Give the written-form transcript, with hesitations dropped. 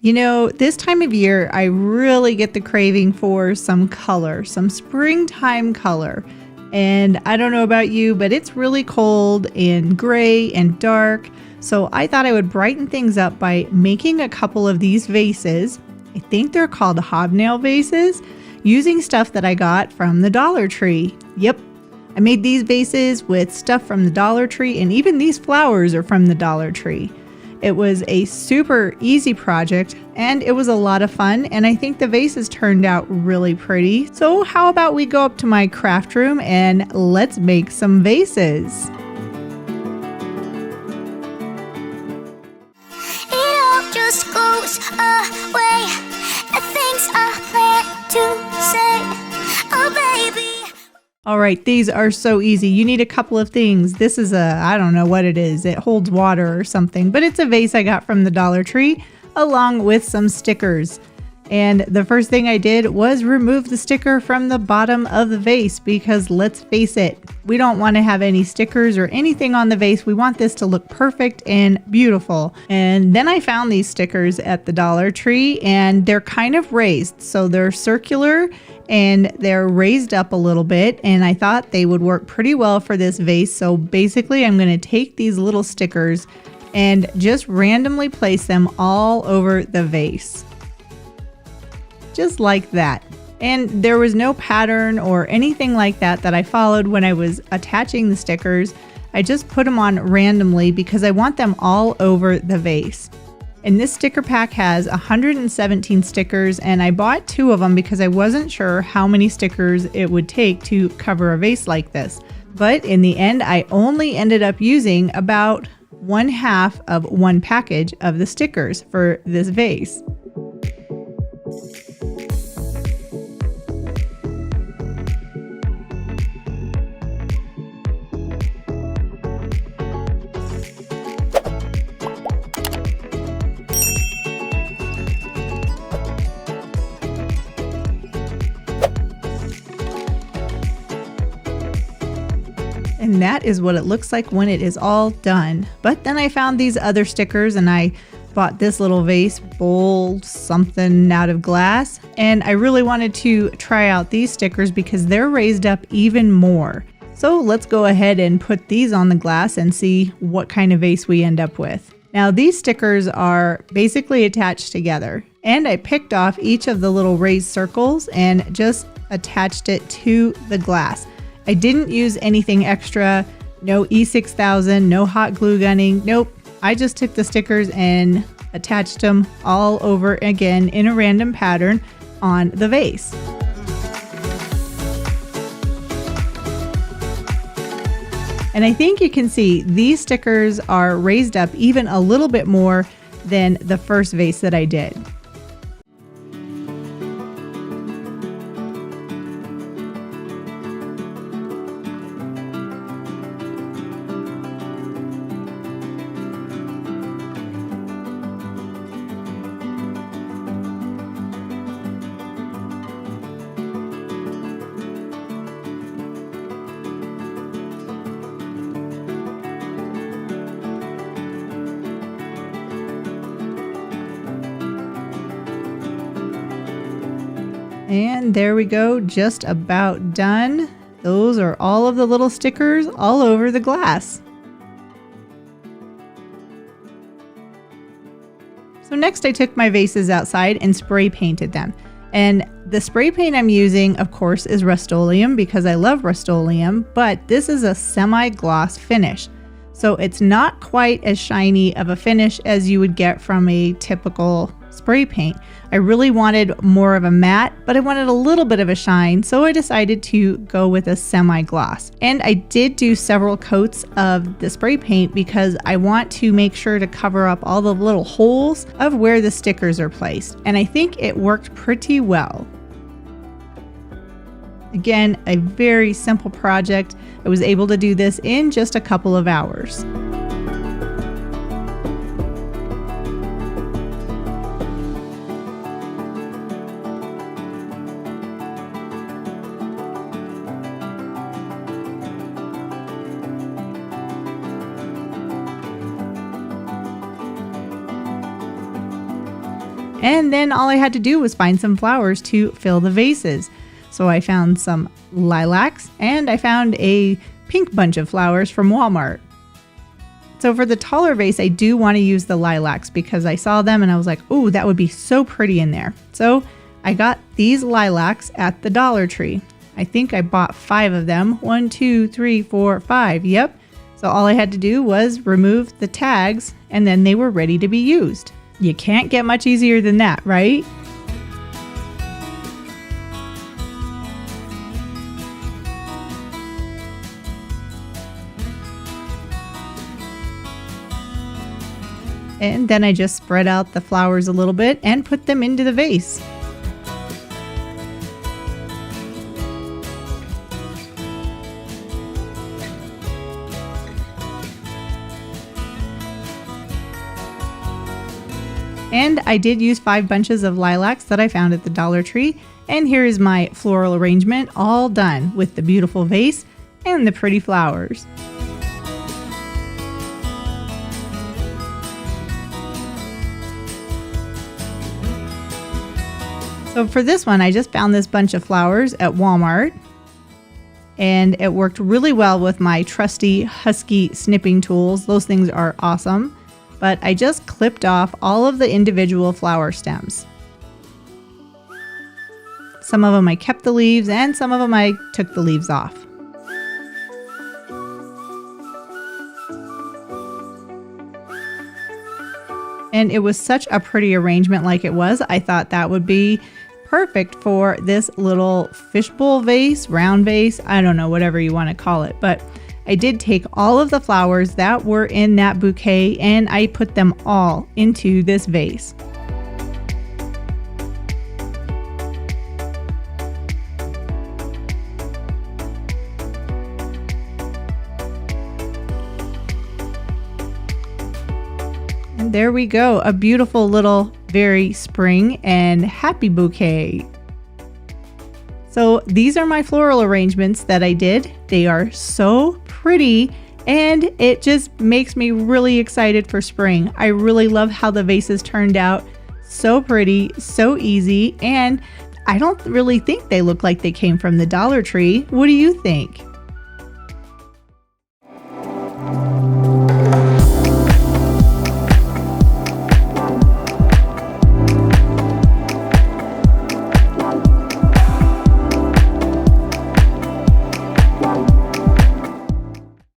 You know, this time of year, I really get the craving for some color, some springtime color. And I don't know about you, but it's really cold and gray and dark. So I thought I would brighten things up by making a couple of these vases. I think they're called Hobnail vases, using stuff that I got from the Dollar Tree. Yep, I made these vases with stuff from the Dollar Tree, and even these flowers are from the Dollar Tree. It was a super easy project and it was a lot of fun, and I think the vases turned out really pretty. So how about we go up to my craft room and let's make some vases. It all just goes away. The things I plan to say. Oh baby. All right, these are so easy. You need a couple of things. This is I don't know what it is. It holds water or something, but it's a vase I got from the Dollar Tree along with some stickers. And the first thing I did was remove the sticker from the bottom of the vase because let's face it, we don't want to have any stickers or anything on the vase. We want this to look perfect and beautiful. And then I found these stickers at the Dollar Tree and they're kind of raised. So they're circular and they're raised up a little bit, and I thought they would work pretty well for this vase. So basically I'm going to take these little stickers and just randomly place them all over the vase. Just like that. And there was no pattern or anything like that I followed when I was attaching the stickers. I just put them on randomly because I want them all over the vase. And this sticker pack has 117 stickers, and I bought 2 of them because I wasn't sure how many stickers it would take to cover a vase like this. But in the end, I only ended up using about 1/2 of one package of the stickers for this vase. And that is what it looks like when it is all done. But then I found these other stickers and I bought this little vase bowl something out of glass. And I really wanted to try out these stickers because they're raised up even more. So let's go ahead and put these on the glass and see what kind of vase we end up with. Now these stickers are basically attached together. And I picked off each of the little raised circles and just attached it to the glass. I didn't use anything extra, no E6000, no hot glue gunning, nope. I just took the stickers and attached them all over again in a random pattern on the vase. And I think you can see these stickers are raised up even a little bit more than the first vase that I did. And there we go, just about done. Those are all of the little stickers all over the glass. So next I took my vases outside and spray painted them. And the spray paint I'm using, of course, is Rust-Oleum because I love Rust-Oleum, but this is a semi-gloss finish. So it's not quite as shiny of a finish as you would get from a typical spray paint. I really wanted more of a matte, but I wanted a little bit of a shine, so I decided to go with a semi-gloss. And I did do several coats of the spray paint because I want to make sure to cover up all the little holes of where the stickers are placed. And I think it worked pretty well. Again, a very simple project. I was able to do this in just a couple of hours. And then all I had to do was find some flowers to fill the vases. So I found some lilacs and I found a pink bunch of flowers from Walmart. So for the taller vase, I do want to use the lilacs because I saw them and I was like, oh, that would be so pretty in there. So I got these lilacs at the Dollar Tree. I think I bought 5 of them. 1, 2, 3, 4, 5. Yep. So all I had to do was remove the tags and then they were ready to be used. You can't get much easier than that, right? And then I just spread out the flowers a little bit and put them into the vase. And I did use 5 bunches of lilacs that I found at the Dollar Tree. And here is my floral arrangement all done with the beautiful vase and the pretty flowers. So for this one, I just found this bunch of flowers at Walmart. And it worked really well with my trusty Husky snipping tools. Those things are awesome. But I just clipped off all of the individual flower stems. Some of them I kept the leaves and some of them I took the leaves off. And it was such a pretty arrangement like it was. I thought that would be perfect for this little fishbowl vase, round vase, I don't know, whatever you want to call it. But I did take all of the flowers that were in that bouquet and I put them all into this vase. And there we go, a beautiful little very spring and happy bouquet. So these are my floral arrangements that I did. They are so pretty and it just makes me really excited for spring. I really love how the vases turned out. So pretty, so easy, and I don't really think they look like they came from the Dollar Tree. What do you think?